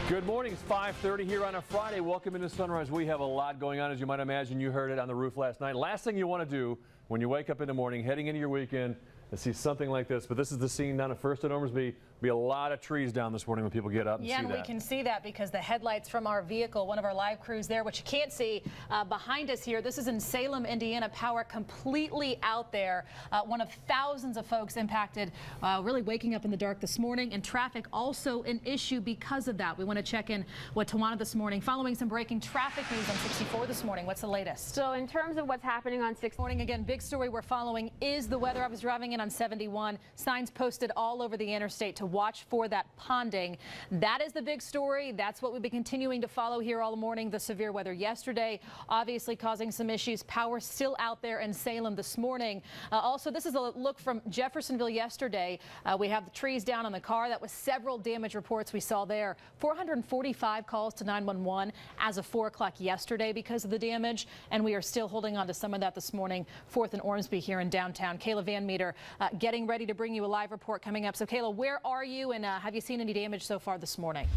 Good morning. It's 5:30 here on a Friday. Welcome into Sunrise. We have a lot going on, as you might imagine. You heard it on the roof last night. Last thing you want to do when you wake up in the morning, heading into your weekend, and see something like this. But this is the scene down at First at Ormsby. Be a lot of trees down this morning when people get up and see that. Yeah, and we can see that because the headlights from our vehicle, one of our live crews there, which you can't see behind us here. This is in Salem, Indiana. Power completely out there. One of thousands of folks impacted, really waking up in the dark this morning, and traffic also an issue because of that. We want to check in with Tawana this morning, following some breaking traffic news on 64 this morning. What's the latest? So in terms of what's happening on 6 morning, again, big story we're following is the weather. I was driving in on 71, signs posted all over the interstate to watch for that ponding. That is the big story. That's what we've been continuing to follow here all morning. The severe weather yesterday obviously causing some issues. Power still out there in Salem this morning. Also, this is a look from Jeffersonville yesterday. We have the trees down on the car. That was several damage reports we saw there. 445 calls to 911 as of 4 o'clock yesterday because of the damage, and we are still holding on to some of that this morning. 4th and Ormsby here in downtown. Kayla Van Meter getting ready to bring you a live report coming up. So Kayla, where are you, and have you seen any damage so far this morning?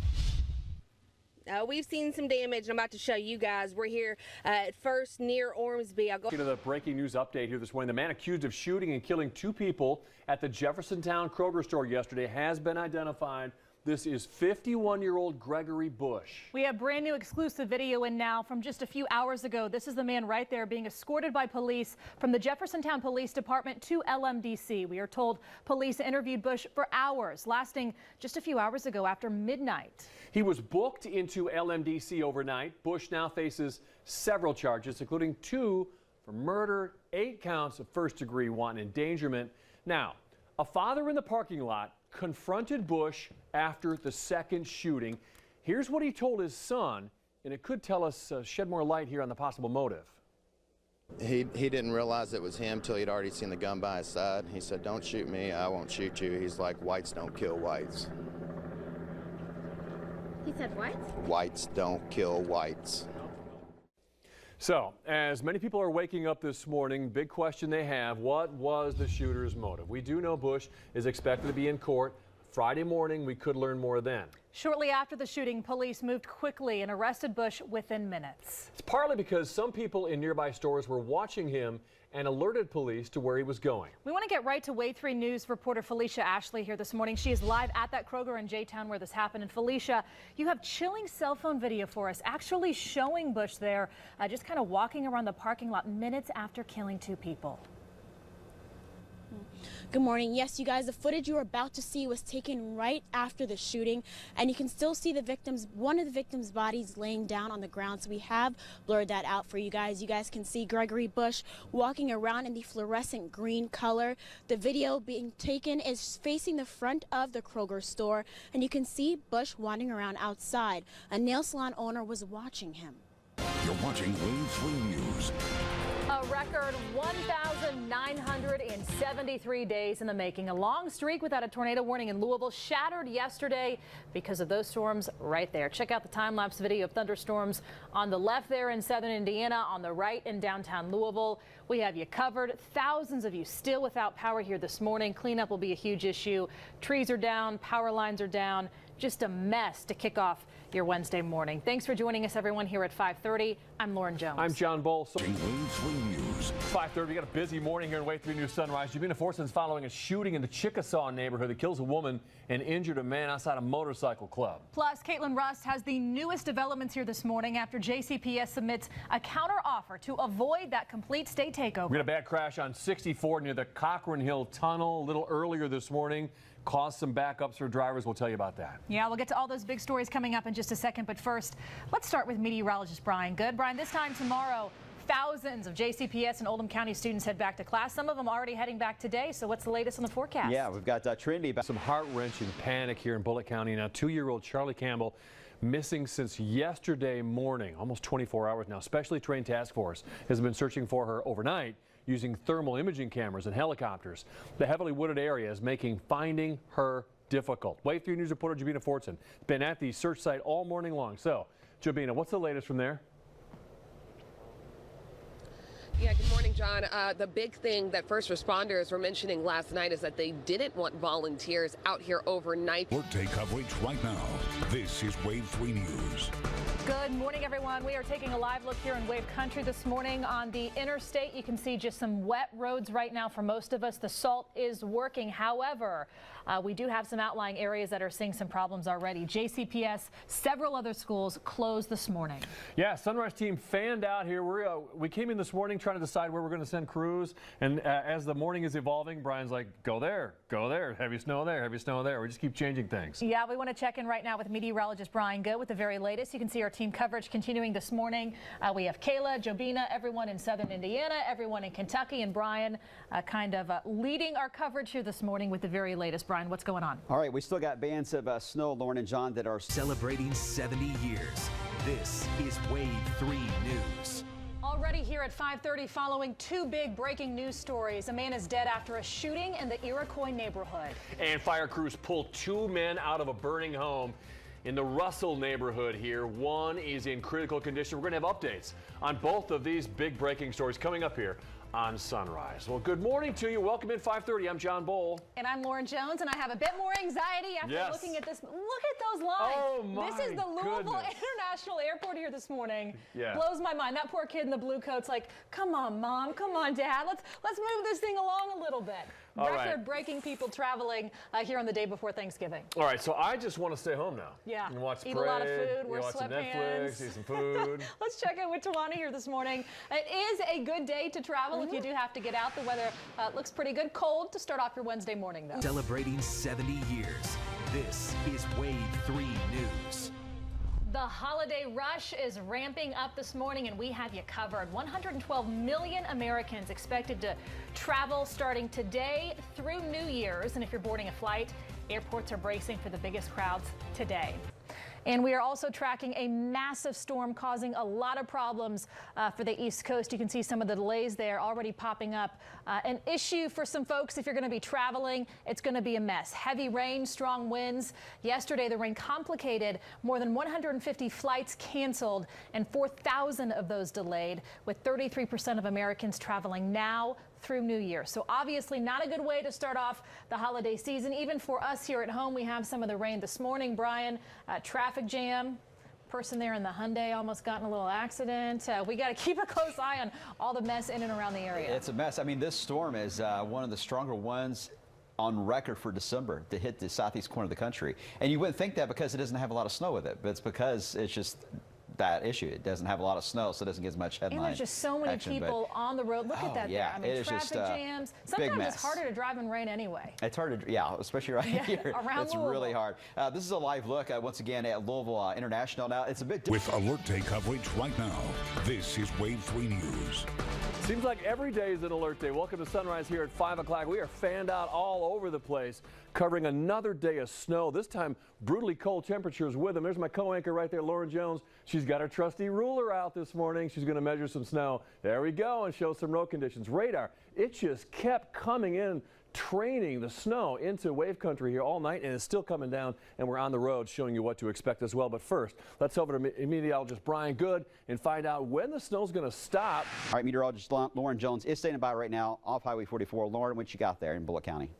We've seen some damage. I'm about to show you guys. We're here at First near Ormsby. I'll go to the breaking news update here this morning. The man accused of shooting and killing 2 people at the Jeffersontown Kroger store yesterday has been identified. This is 51-year-old Gregory Bush. We have brand new exclusive video in now from just a few hours ago. This is the man right there being escorted by police from the Jeffersontown Police Department to LMDC. We are told police interviewed Bush for hours, lasting just a few hours ago after midnight. He was booked into LMDC overnight. Bush now faces several charges, including 2 for murder, 8 counts of first-degree wanton endangerment. Now, a father in the parking lot confronted Bush after the second shooting. Here's what he told his son, and it could tell us, shed more light here on the possible motive. He didn't realize it was him till he'd already seen the gun by his side. He said, "Don't shoot me, I won't shoot you." He's like, "Whites don't kill whites." He said what? Whites don't kill whites. So, as many people are waking up this morning, big question they have, what was the shooter's motive? We do know Bush is expected to be in court Friday morning. We could learn more then. Shortly after the shooting, police moved quickly and arrested Bush within minutes. It's partly because some people in nearby stores were watching him and alerted police to where he was going. We want to get right to Wave 3 News reporter Felicia Ashley here this morning. She is live at that Kroger in J-Town where this happened. And Felicia, you have chilling cell phone video for us, actually showing Bush there, just kind of walking around the parking lot minutes after killing 2 people. Good morning. Yes, you guys, the footage you are about to see was taken right after the shooting, and you can still see one of the victim's bodies laying down on the ground. So we have blurred that out for you guys. You guys can see Gregory Bush walking around in the fluorescent green color. The video being taken is facing the front of the Kroger store, and you can see Bush wandering around outside. A nail salon owner was watching him. You're watching Wave 3 News. A record 1,973 days in the making. A long streak without a tornado warning in Louisville shattered yesterday because of those storms right there. Check out the time-lapse video of thunderstorms on the left there in southern Indiana, on the right in downtown Louisville. We have you covered. Thousands of you still without power here this morning. Cleanup will be a huge issue. Trees are down, power lines are down. Just a mess to kick off your Wednesday morning. Thanks for joining us, everyone, here at 5:30. I'm Lauren Jones. I'm John Bull. Wave 3 News. 5:30. We got a busy morning here in Wave 3 News Sunrise. Jabina Forson's following a shooting in the Chickasaw neighborhood that kills a woman and injured a man outside a motorcycle club. Plus, Caitlin Rust has the newest developments here this morning after JCPS submits a counteroffer to avoid that complete state takeover. We had a bad crash on 64 near the Cochran Hill Tunnel a little earlier this morning. Caused some backups for drivers. We'll tell you about that. Yeah, we'll get to all those big stories coming up in just a second. But first, let's start with meteorologist Brian Good. Brian, this time tomorrow, thousands of JCPS and Oldham County students head back to class. Some of them already heading back today. So what's the latest on the forecast? Yeah, we've got Trinity back. Some heart-wrenching panic here in Bullitt County. Now, 2-year-old Charlie Campbell missing since yesterday morning, almost 24 hours now. Specially trained task force has been searching for her overnight using thermal imaging cameras and helicopters. The heavily wooded area is making finding her difficult. Wave 3 News reporter Jabina Fortson has been at the search site all morning long. So, Jabina, what's the latest from there? Yeah, good morning, John, the big thing that first responders were mentioning last night is that they didn't want volunteers out here overnight. Workday coverage right now. This is Wave 3 News. Good morning, everyone. We are taking a live look here in Wave Country this morning on the interstate. You can see just some wet roads right now for most of us. The salt is working. However, we do have some outlying areas that are seeing some problems already. JCPS, several other schools closed this morning. Yeah, Sunrise team fanned out here. We came in this morning trying to decide where we're going to send crews. And as the morning is evolving, Brian's like, go there, heavy snow there, heavy snow there. We just keep changing things. Yeah, we want to check in right now with meteorologist Brian Good with the very latest. You can see our team coverage continuing this morning. We have Kayla, Jobina, everyone in southern Indiana, everyone in Kentucky, and Brian leading our coverage here this morning with the very latest. Brian, what's going on? All right, we still got bands of snow, Lauren and John, that are celebrating 70 years. This is Wave 3 News. Already here at 5:30 following two big breaking news stories. A man is dead after a shooting in the Iroquois neighborhood. And fire crews pulled two men out of a burning home in the Russell neighborhood here. One is in critical condition. We're going to have updates on both of these big breaking stories coming up here on Sunrise. Well, good morning to you. Welcome in 5:30. I'm John Bull. And I'm Lauren Jones, and I have a bit more anxiety after looking at this. Look at those lines. Oh, my This is the Louisville goodness. International Airport here this morning. Yeah. Blows my mind. That poor kid in the blue coat's like, come on, Mom, come on, Dad. Let's move this thing along a little bit. All right. Record-breaking people traveling here on the day before Thanksgiving. All right, so I just want to stay home now. Yeah. And watch Eat a lot of Parade, food, wear watch some sweatpants. Netflix, eat some food. Let's check in with Tawana here this morning. It is a good day to travel if you do have to get out. The weather looks pretty good. Cold to start off your Wednesday morning, though. Celebrating 70 years. This is Wave 3 News. The holiday rush is ramping up this morning, and we have you covered. 112 million Americans expected to travel starting today through New Year's. And if you're boarding a flight, airports are bracing for the biggest crowds today. And we are also tracking a massive storm causing a lot of problems for the East Coast. You can see some of the delays there already popping up. An issue for some folks if you're going to be traveling. It's going to be a mess. Heavy rain, strong winds. Yesterday, the rain complicated more than 150 flights canceled and 4,000 of those delayed, with 33% of Americans traveling now through New Year. So obviously not a good way to start off the holiday season. Even for us here at home, we have some of the rain this morning. Brian, traffic jam. Person there in the Hyundai almost got in a little accident. We got to keep a close eye on all the mess in and around the area. It's a mess. I mean, this storm is one of the stronger ones on record for December to hit the southeast corner of the country. And you wouldn't think that because it doesn't have a lot of snow with it, but it's because it's just that issue. It doesn't have a lot of snow, so it doesn't get as much headline And there's just so many action, people on the road. Look at that yeah, there. I mean, it is traffic just, jams. big Sometimes mess. it's harder to drive in rain anyway. It's hard to, yeah, especially right here. Around It's really Louisville. hard. This is a live look once again at Louisville International. Now, it's a bit With Alert Day coverage right now. This is Wave 3 News. Seems like every day is an alert day. Welcome to Sunrise here at 5 o'clock. We are fanned out all over the place, covering another day of snow. This time, brutally cold temperatures with them. There's my co-anchor right there, Lauren Jones. She's got her trusty ruler out this morning. She's going to measure some snow. There we go, and show some road conditions. Radar, it just kept coming in, training the snow into wave country here all night, and it's still coming down, and we're on the road showing you what to expect as well. But first, let's over to meteorologist Brian Good and find out when the snow's going to stop. All right, meteorologist Lauren Jones is standing by right now off Highway 44. Lauren, what you got there in Bullitt County?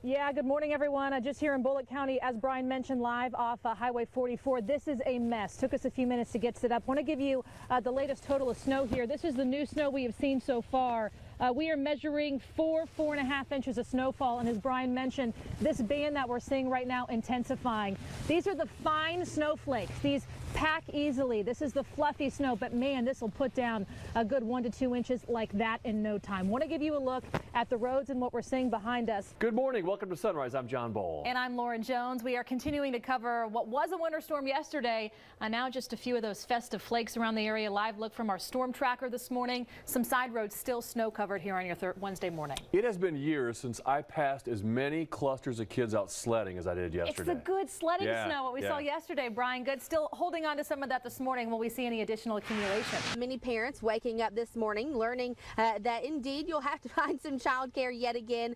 Yeah, good morning, everyone. Just here in Bullitt County, as Brian mentioned, live off Highway 44. This is a mess. Took us a few minutes to get set up. Want to give you the latest total of snow here. This is the new snow we have seen so far. We are measuring 4.5 inches of snowfall, and as Brian mentioned, this band that we're seeing right now intensifying. These are the fine snowflakes. These pack easily. This is the fluffy snow, but man, this will put down a good 1 to 2 inches like that in no time. Want to give you a look at the roads and what we're seeing behind us. Good morning. Welcome to Sunrise. I'm John Bull. And I'm Lauren Jones. We are continuing to cover what was a winter storm yesterday, and now just a few of those festive flakes around the area. Live look from our storm tracker this morning. Some side roads still snow covered. covered here on your Wednesday morning. It has been years since I passed as many clusters of kids out sledding as I did yesterday. It's the good sledding snow, what we saw yeah. yesterday, Brian Good. Still holding on to some of that this morning. Will we see any additional accumulation? Many parents waking up this morning learning that indeed you'll have to find some childcare yet again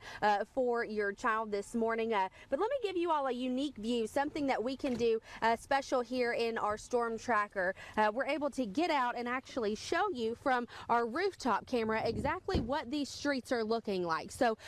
for your child this morning. But let me give you all a unique view, something that we can do special here in our storm tracker. We're able to get out and actually show you from our rooftop camera exactly what these streets are looking like. So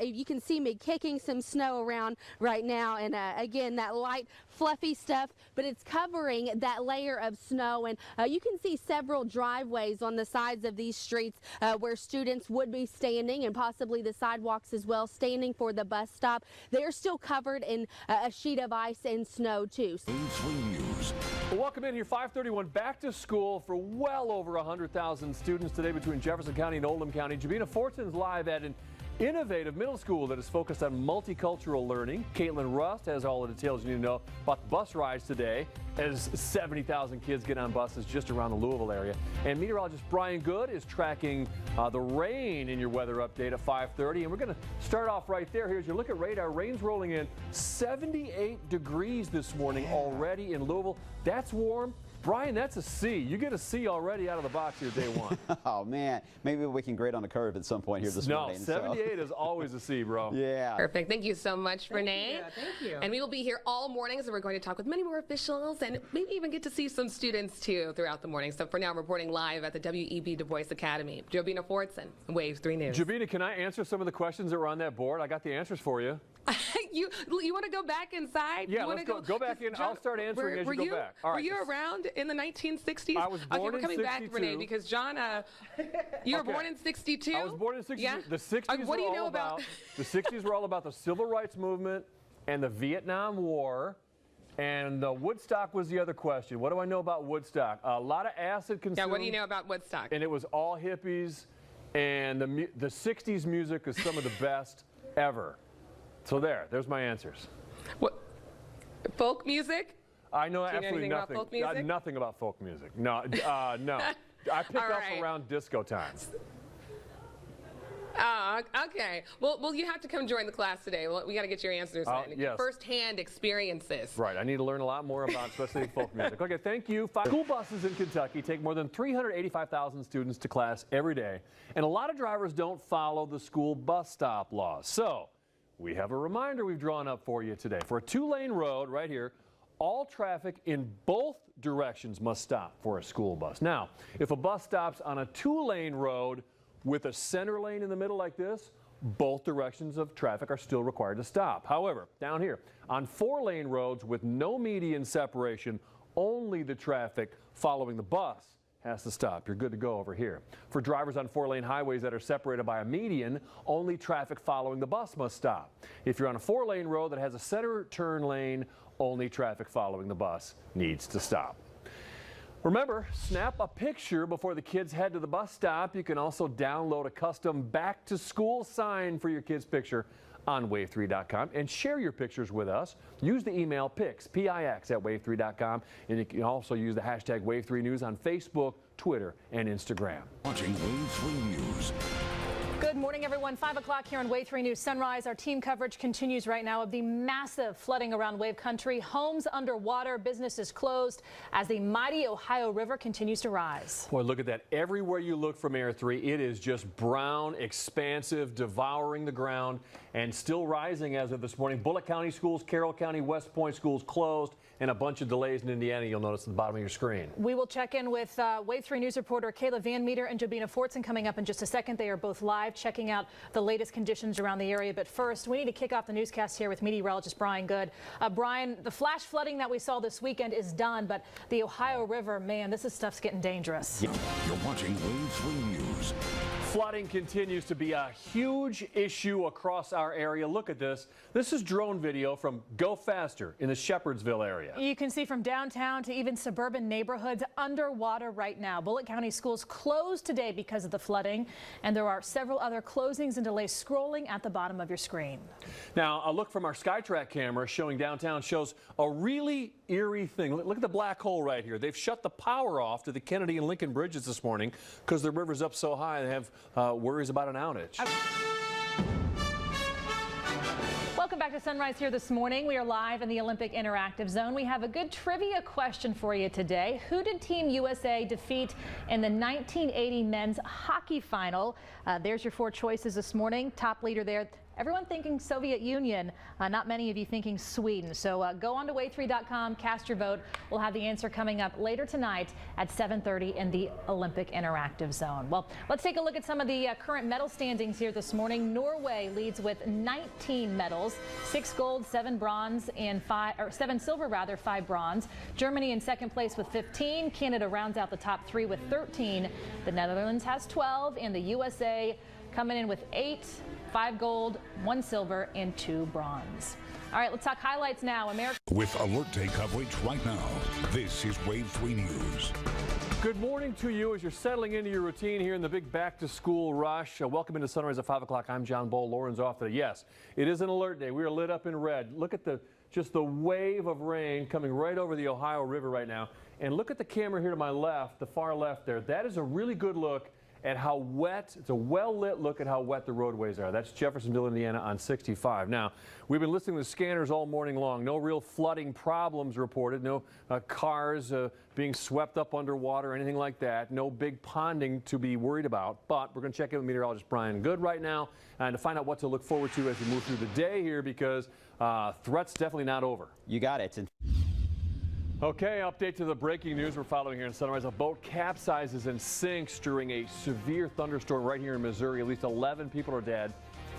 you can see me kicking some snow around right now, and again, that light fluffy stuff, but it's covering that layer of snow, and you can see several driveways on the sides of these streets where students would be standing, and possibly the sidewalks as well, standing for the bus stop. They're still covered in a sheet of ice and snow too. Wave 3 News. Well, welcome in here, 531, back to school for well over 100,000 students today between Jefferson County and Oldham County. Jabina Fortson's live at an innovative middle school that is focused on multicultural learning. Caitlin Rust has all the details you need to know about the bus rides today as 70,000 kids get on buses just around the Louisville area. And meteorologist Brian Good is tracking the rain in your weather update at 5:30. And we're going to start off right there. Here's your look at radar. Rain's rolling in 78 degrees this morning already in Louisville. That's warm. Brian, that's a C. You get a C already out of the box here day one. Oh, man. Maybe we can grade on a curve at some point here this morning. No, 78 is always a C, bro. Yeah. Perfect. Thank you so much, Renee. Thank you. And we will be here all morning, so we're going to talk with many more officials and maybe even get to see some students, too, throughout the morning. So for now, reporting live at the WEB Du Bois Academy, Jabina Fortson, Wave 3 News. Jabina, can I answer some of the questions that were on that board? I got the answers for you. you want to go back inside? Yeah, you let's go back in. I'll start answering as you go back. All Were right. you around in the 1960s? I was born okay, we're coming in back, 62. Renee, because John, you were Okay. born in 62? I was born in 62. Yeah? The 60s what do were you know all about? the 60s were all about the civil rights movement and the Vietnam War. And Woodstock was the other question. What do I know about Woodstock? A lot of acid consumed. Yeah, what do you know about Woodstock? And it was all hippies. And the 60s music is some of the best ever. So there's my answers. What? Folk music? I know Do you know absolutely anything about nothing. folk music? Nothing about folk music. No, no. I picked All up right. around disco times. Oh, okay. Well, you have to come join the class today. We got to get your answers in. Yes. First-hand experiences. Right. I need to learn a lot more about especially folk music. Okay, thank you. School buses in Kentucky take more than 385,000 students to class every day, and a lot of drivers don't follow the school bus stop laws. So we have a reminder we've drawn up for you today. For a two-lane road right here, all traffic in both directions must stop for a school bus. Now, if a bus stops on a two-lane road with a center lane in the middle like this, both directions of traffic are still required to stop. However, down here, on four-lane roads with no median separation, only the traffic following the bus has to stop. You're good to go over here. For drivers on four-lane highways that are separated by a median, only traffic following the bus must stop. If you're on a four-lane road that has a center turn lane, only traffic following the bus needs to stop. Remember, snap a picture before the kids head to the bus stop. You can also download a custom back to school sign for your kids' picture on wave3.com and share your pictures with us. Use the email PIX, P-I-X, at wave3.com, and you can also use the hashtag Wave3News on Facebook, Twitter, and Instagram. Watching Wave 3 News. Good morning, everyone. 5 o'clock here on Wave 3 News Sunrise. Our team coverage continues right now of the massive flooding around Wave Country. Homes underwater, businesses closed as the mighty Ohio River continues to rise. Boy, look at that. Everywhere you look from Air 3, it is just brown, expansive, devouring the ground, and still rising as of this morning. Bullitt County schools, Carroll County, West Point schools closed, and a bunch of delays in Indiana you'll notice at the bottom of your screen. We will check in with Wave 3 News reporter Kayla Van Meter and Jabina Fortson coming up in just a second. They are both live checking out the latest conditions around the area. But first, we need to kick off the newscast here with meteorologist Brian Good. Brian, the flash flooding that we saw this weekend is done, but the Ohio River, man, this stuff's getting dangerous. You're watching Wave 3 News. Flooding continues to be a huge issue across our area. Look at this. This is drone video from Go Faster in the Shepherdsville area. You can see from downtown to even suburban neighborhoods underwater right now. Bullitt County schools closed today because of the flooding, and there are several several other closings and delays scrolling at the bottom of your screen. Now, a look from our SkyTrack camera showing downtown shows a really eerie thing. Look at the black hole right here. They've shut the power off to the Kennedy and Lincoln bridges this morning because the river's up so high they have worries about an outage. Welcome back to Sunrise here this morning. We are live in the Olympic Interactive Zone. We have a good trivia question for you today. Who did Team USA defeat in the 1980 men's hockey final? There's your 4 choices this morning. Top leader there. Everyone thinking Soviet Union, not many of you thinking Sweden. So go on to wave3.com, cast your vote. We'll have the answer coming up later tonight at 7:30 in the Olympic Interactive Zone. Well, let's take a look at some of the current medal standings here this morning. Norway leads with 19 medals, 6 gold, 7 bronze, and 7 silver, 5 bronze. Germany in second place with 15. Canada rounds out the top 3 with 13. The Netherlands has 12, and the USA coming in with 8. 5 gold, 1 silver, and 2 bronze. All right, let's talk highlights now. With Alert Day coverage right now, this is Wave 3 News. Good morning to you as you're settling into your routine here in the big back-to-school rush. Welcome into Sunrise at 5 o'clock. I'm John Bull. Lauren's off today. Yes, it is an alert day. We are lit up in red. Look at just the wave of rain coming right over the Ohio River right now. And look at the camera here to my left, the far left there. That is a really good look at how wet, it's a well-lit look at how wet the roadways are. That's Jeffersonville, Indiana on 65. Now, we've been listening to the scanners all morning long. No real flooding problems reported. No cars being swept up underwater or anything like that. No big ponding to be worried about. But we're going to check in with meteorologist Brian Good right now and to find out what to look forward to as we move through the day here because threats definitely not over. You got it. Okay, update to the breaking news we're following here in Sunrise. A boat capsizes and sinks during a severe thunderstorm right here in Missouri. At least 11 people are dead.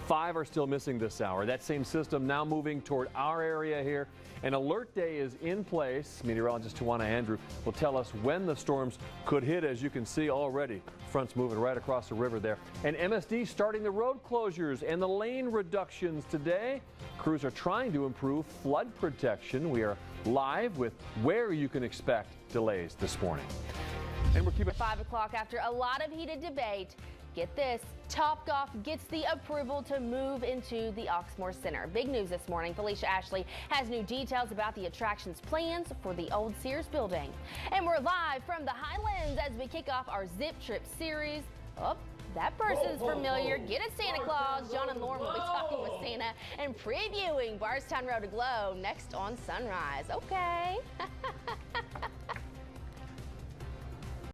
5 are still missing this hour. That same system now moving toward our area here. An alert day is in place. Meteorologist Tawana Andrew will tell us when the storms could hit. As you can see already, fronts moving right across the river there. And MSD starting the road closures and the lane reductions today. Crews are trying to improve flood protection. We are live with where you can expect delays this morning. And we're keeping 5 o'clock after a lot of heated debate. Get this, Topgolf gets the approval to move into the Oxmoor Center. Big news this morning. Felicia Ashley has new details about the attraction's plans for the old Sears building. And we're live from the Highlands as we kick off our Zip Trip series. Oh, that person's familiar. Get it, Santa Claus. John and Lauren will be talking with Santa and previewing Bardstown Road Aglow next on Sunrise. Okay.